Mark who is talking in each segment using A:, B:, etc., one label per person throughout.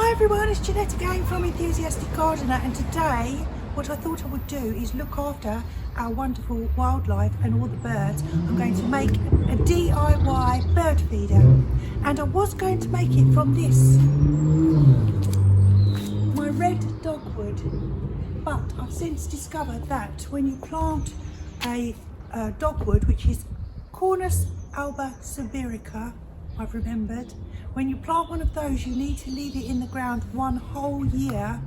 A: Hi everyone, it's Janette again from Enthusiastic Gardener, and today what I thought I would do is look after our wonderful wildlife and all the birds. I'm going to make a DIY bird feeder, and I was going to make it from this, my red dogwood, but I've since discovered that when you plant a dogwood, which is Cornus Alba Sibirica, I've remembered, when you plant one of those you need to leave it in the ground one whole year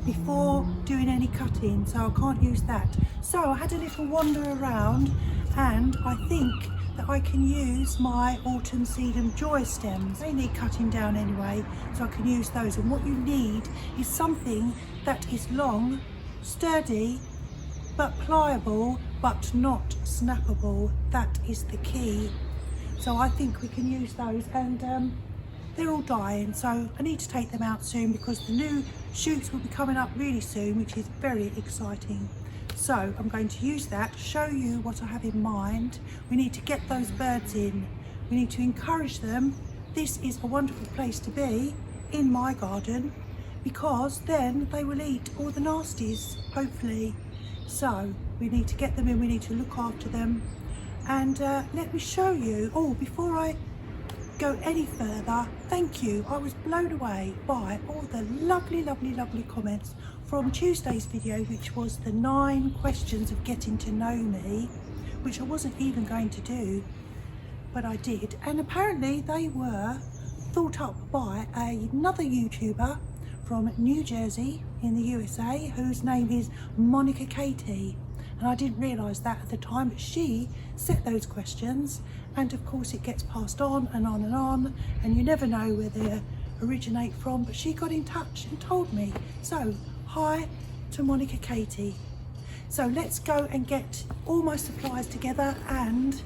A: before doing any cutting, so I can't use that. So I had a little wander around and I think that I can use my Autumn Sedum Joy stems. They need cutting down anyway, so I can use those. And what you need is something that is long, sturdy, but pliable, but not snappable. That is the key. So I think we can use those, and they're all dying, so I need to take them out soon because the new shoots will be coming up really soon, which is very exciting. So I'm going to use that to show you what I have in mind. We need to get those birds in. We need to encourage them. This is a wonderful place to be in my garden because then they will eat all the nasties, hopefully. So we need to get them in, we need to look after them. And let me show you, before I go any further, thank you. I was blown away by all the lovely comments from Tuesday's video, which was the 9 questions of getting to know me, which I wasn't even going to do, but I did. And apparently they were thought up by another YouTuber from New Jersey in the USA, whose name is Monica Katie. And I didn't realise that at the time, but she set those questions, and of course it gets passed on and on and on, and you never know where they originate from, but she got in touch and told me. So hi to Monica Katie. So let's go and get all my supplies together and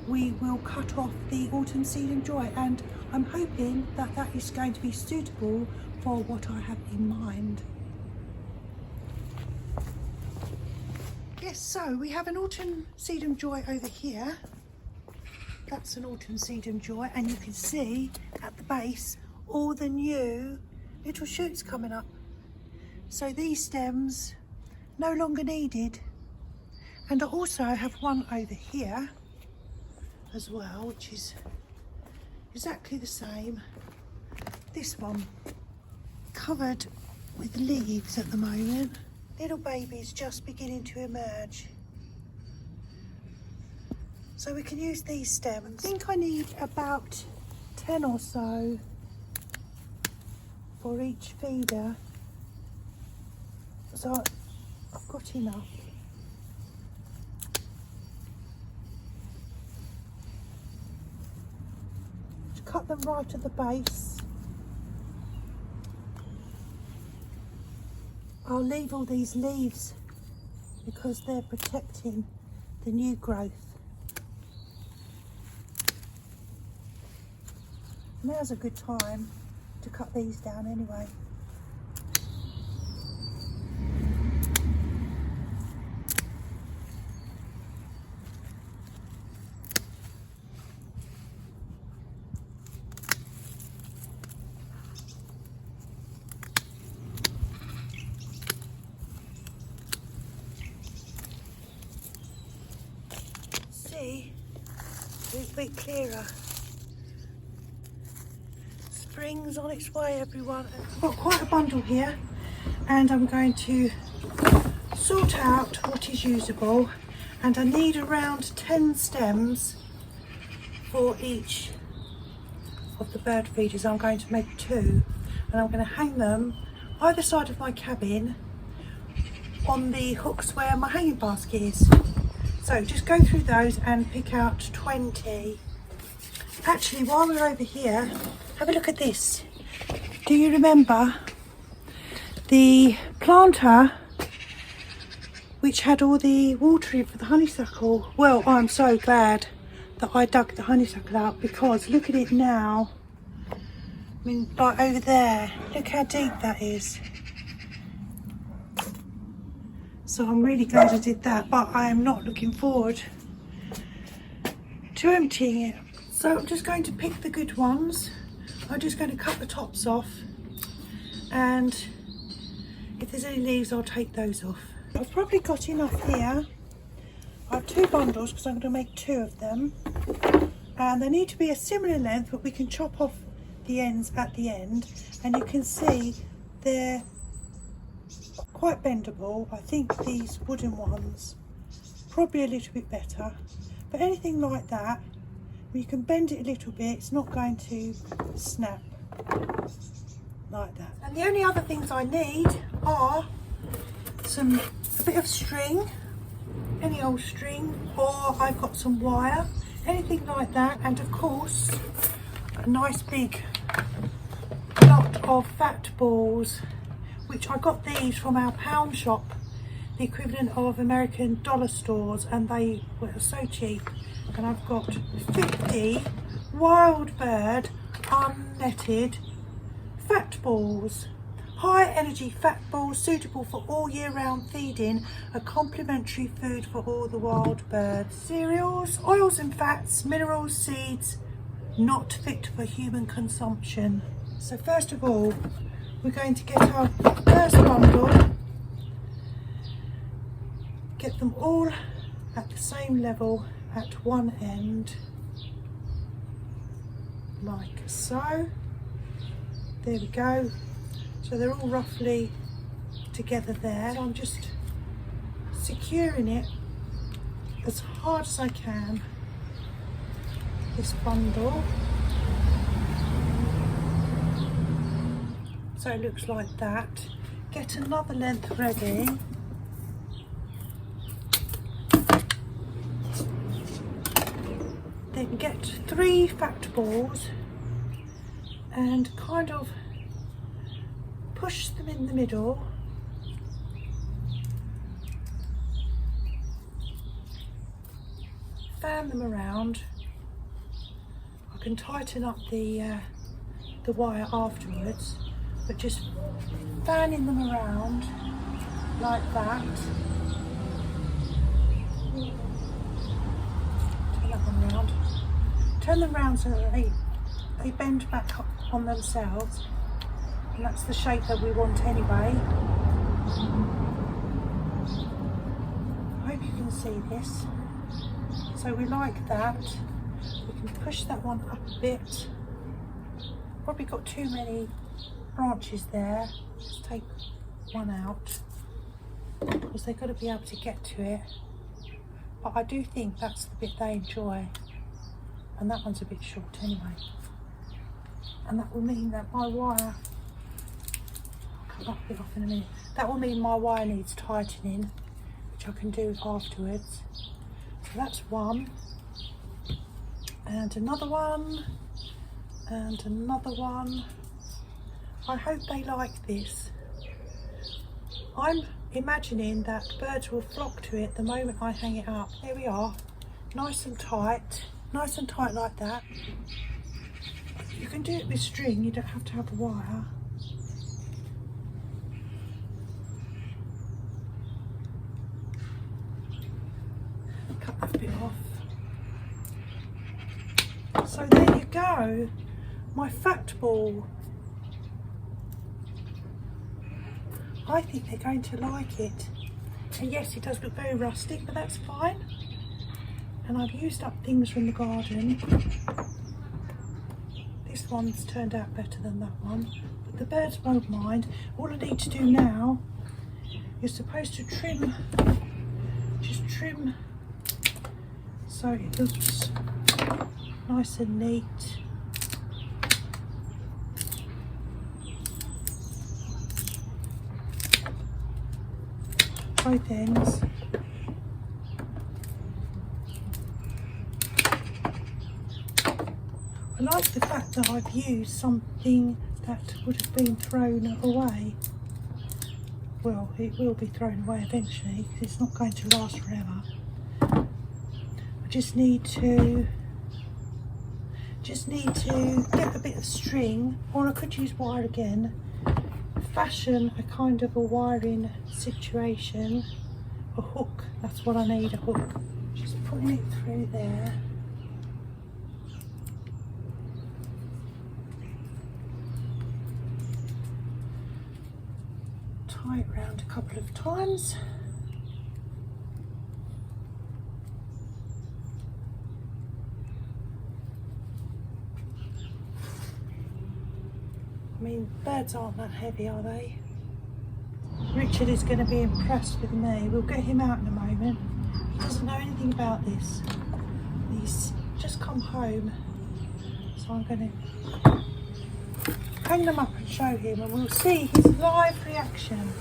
A: we will cut off the Autumn Sedum Joy, and I'm hoping that that is going to be suitable for what I have in mind. Yes, so we have an Autumn Sedum Joy over here. That's an Autumn Sedum Joy, and you can see at the base all the new little shoots coming up. So these stems no longer needed. And I also have one over here as well, which is exactly the same. This one covered with leaves at the moment. Little babies just beginning to emerge. So we can use these stems. I think I need about 10 or so for each feeder. So I've got enough. Just cut them right at the base. I'll leave all these leaves because they're protecting the new growth. Now's a good time to cut these down anyway. See, it's a bit clearer. Spring's on its way, everyone. I've got quite a bundle here, and I'm going to sort out what is usable, and I need around 10 stems for each of the bird feeders. I'm going to make 2, and I'm going to hang them either side of my cabin on the hooks where my hanging basket is. So just go through those and pick out 20. Actually, while we're over here, have a look at this. Do you remember the planter which had all the water in for the honeysuckle? Well, I'm so glad that I dug the honeysuckle out, because look at it now. I mean, like over there, look how deep that is. So I'm really glad I did that, but I am not looking forward to emptying it. So I'm just going to pick the good ones. I'm just going to cut the tops off and if there's any leaves I'll take those off. I've probably got enough here. I have 2 bundles because I'm going to make 2 of them, and they need to be a similar length, but we can chop off the ends at the end, and you can see they're quite bendable. I think these wooden ones probably a little bit better, but anything like that, you can bend it a little bit, it's not going to snap like that. And the only other things I need are a bit of string, any old string, or I've got some wire, anything like that, and of course a nice big lot of fat balls, which I got these from our pound shop, the equivalent of American dollar stores, and they were so cheap. And I've got 50 wild bird unnetted fat balls. High energy fat balls suitable for all year round feeding, a complimentary food for all the wild birds. Cereals, oils and fats, minerals, seeds, not fit for human consumption. So first of all, we're going to get our first bundle, get them all at the same level at one end, like so. There we go. So they're all roughly together there. So I'm just securing it as hard as I can, this bundle. So it looks like that. Get another length ready. Then get 3 fat balls and kind of push them in the middle. Fan them around. I can tighten up the wire afterwards, but just fanning them around like that. Turn that one around. Turn them round so that they bend back up on themselves, and that's the shape that we want anyway. I hope you can see this. So we like that. We can push that one up a bit. Probably got too many branches there. Let's take one out because they've got to be able to get to it. But I do think that's the bit they enjoy, and that one's a bit short anyway. And that will mean that my wire, I'll cut that bit off in a minute. That will mean my wire needs tightening, which I can do afterwards. So that's one, and another one, and another one. I hope they like this. I'm imagining that birds will flock to it the moment I hang it up. There we are, nice and tight like that. You can do it with string, you don't have to have a wire. Cut that bit off. So there you go, my fat ball. I think they're going to like it. And yes, it does look very rustic, but that's fine. And I've used up things from the garden. This one's turned out better than that one, but the birds won't mind. All I need to do now is supposed to trim, just trim so it looks nice and neat. Both ends. I like the fact that I've used something that would have been thrown away. Well, it will be thrown away eventually because it's not going to last forever. I just need to get a bit of string, or I could use wire again, fashion a kind of a wiring situation, a hook. That's what I need, a hook. Just putting it through there. tie it round a couple of times. I mean, birds aren't that heavy, are they? Richard is going to be impressed with me. We'll get him out in a moment. He doesn't know anything about this. He's just come home. So I'm going to hang them up and show him, and we'll see his live reaction.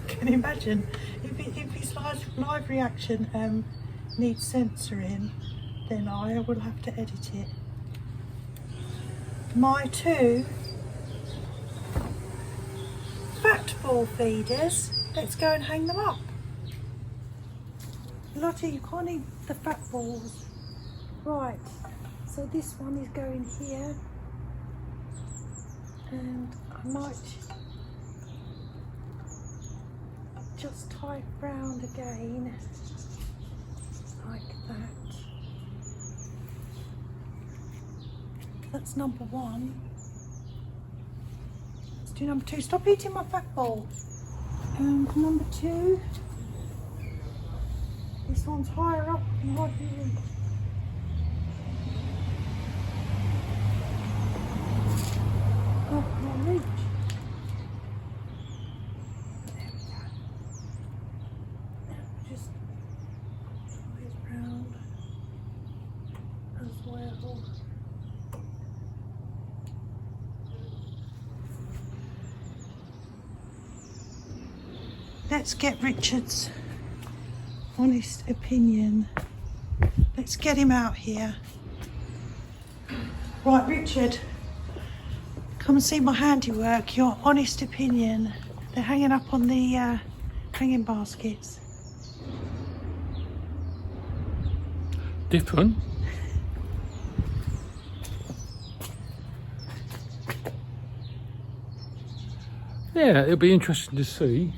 A: Can you imagine if his live reaction needs censoring, then I will have to edit it. My two fat ball feeders, let's go and hang them up. Lottie, you can't eat the fat balls. Right, so this one is going here, and I might just tie it round again, like that. That's number one. Let's do number two. Stop eating my fat ball. And number two, this one's higher up and right here. Oh, I can't reach. There we go. Just tie it round as well. Let's get Richard's honest opinion. Let's get him out here. Right, Richard, come and see my handiwork, your honest opinion. They're hanging up on the hanging baskets.
B: Different. Yeah, it'll be interesting to see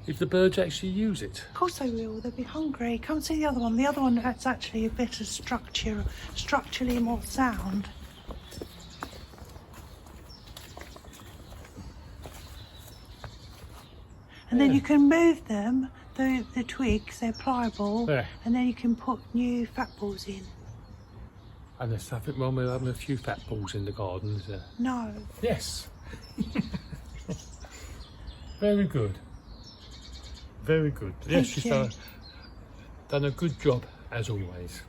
B: if the birds actually use it.
A: Of course they will, they'll be hungry. Come see the other one. The other one that's actually a better structure, structurally more sound. And then you can move them, the twigs, they're pliable,
B: Yeah.
A: and then you can put new fat balls in.
B: And there's nothing wrong with having a few fat balls in the garden, is there?
A: No.
B: Yes. Very good. Very good. Yes,
A: Thank
B: she's
A: you.
B: done a good job, as always.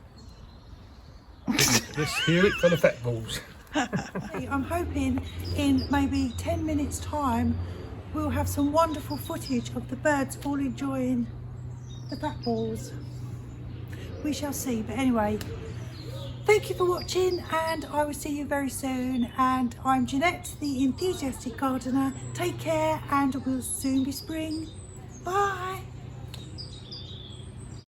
B: Let's hear it for the fat balls.
A: I'm hoping in maybe 10 minutes time we'll have some wonderful footage of the birds all enjoying the fat balls. We shall see, but anyway, thank you for watching, and I will see you very soon. And I'm Janette, the enthusiastic gardener. Take care, and we'll soon be spring. Bye.